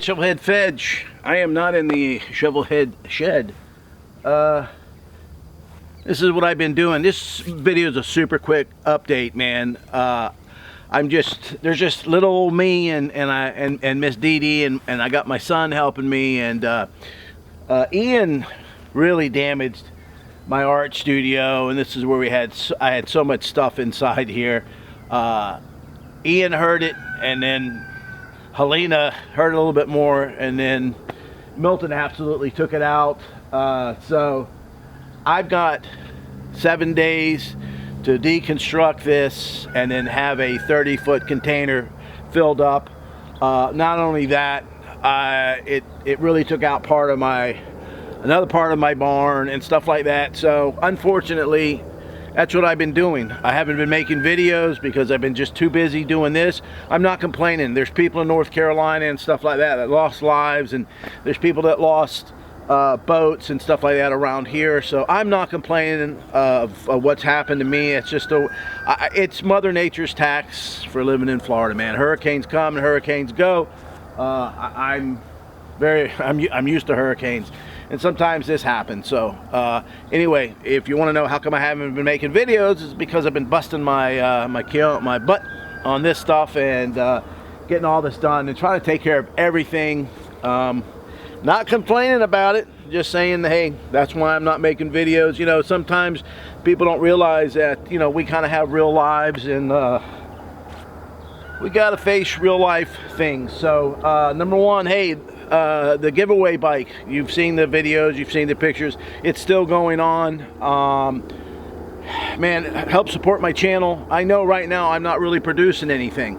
Shovelhead Fedge. I am not in the Shovelhead shed. This is what I've been doing. This video is a super quick update, man. There's just little old me and Miss Dee Dee, and I got my son helping me, and Ian really damaged my art studio, and this is where I had so much stuff inside here. Ian heard it, and then Helena heard a little bit more, and then Milton absolutely took it out. So I've got 7 days to deconstruct this and then have a 30-foot container filled up. Not only that, it really took out another part of my barn and stuff like that. So unfortunately, that's what I've been doing. I haven't been making videos because I've been just too busy doing this. I'm not complaining. There's people in North Carolina and stuff like that lost lives, and there's people that lost boats and stuff like that around here. So I'm not complaining of what's happened to me. It's just it's Mother Nature's tax for living in Florida, man. Hurricanes come and hurricanes go. I'm used to hurricanes, and sometimes this happens. So anyway, if you want to know how come I haven't been making videos, it's because I've been busting my my butt on this stuff and getting all this done and trying to take care of everything. Not complaining about it, just saying, hey, that's why I'm not making videos. You know, sometimes people don't realize that, you know, we kind of have real lives, and we got to face real life things. So number one, hey, the giveaway bike, you've seen the videos, you've seen the pictures, it's still going on. Man, help support my channel. I know right now I'm not really producing anything.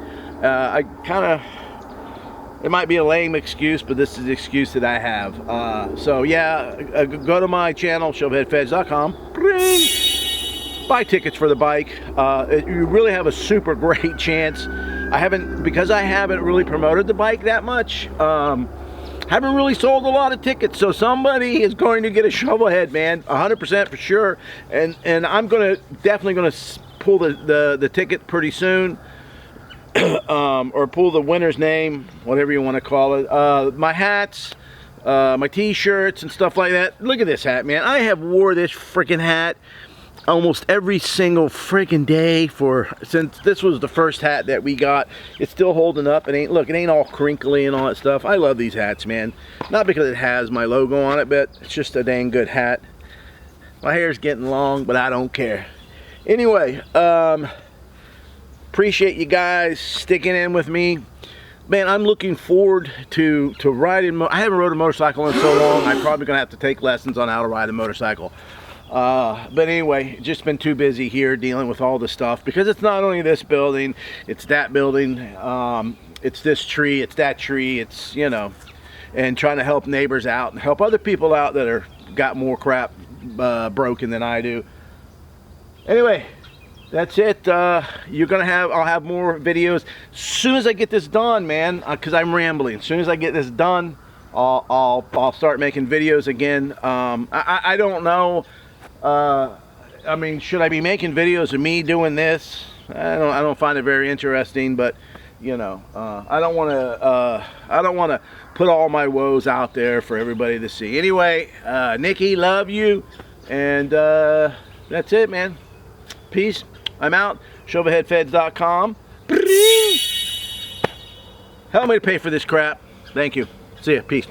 It might be a lame excuse, but this is the excuse that I have. So yeah, go to my channel, shovelheadfeds.com. Buy tickets for the bike. You really have a super great chance. Because I haven't really promoted the bike that much, haven't really sold a lot of tickets, so somebody is going to get a Shovelhead, man, 100% for sure. And I'm definitely gonna pull the ticket pretty soon. Or pull the winner's name, whatever you want to call it. My hats, my t-shirts and stuff like that. Look at this hat, man. I have wore this freaking hat almost every single freaking day since this was the first hat that we got. It's still holding up. It ain't all crinkly and all that stuff. I love these hats, man. Not because it has my logo on it, but it's just a dang good hat. My hair's getting long, but I don't care. Anyway, appreciate you guys sticking in with me, man. I'm looking forward to riding. I haven't rode a motorcycle in so long. I'm probably gonna have to take lessons on how to ride a motorcycle. But anyway, just been too busy here dealing with all the stuff, because it's not only this building, it's that building, it's this tree, it's that tree, it's, you know, and trying to help neighbors out and help other people out that got more crap broken than I do. Anyway, that's it. I'll have more videos as soon as I get this done, man, because I'm rambling. As soon as I get this done, I'll start making videos again. I don't know. I mean, should I be making videos of me doing this? I don't find it very interesting, but you know, I don't want to put all my woes out there for everybody to see. Anyway, Nikki, love you, and that's it, man. Peace. I'm out. Shovelheadfeds.com. Help me to pay for this crap. Thank you. See ya. Peace.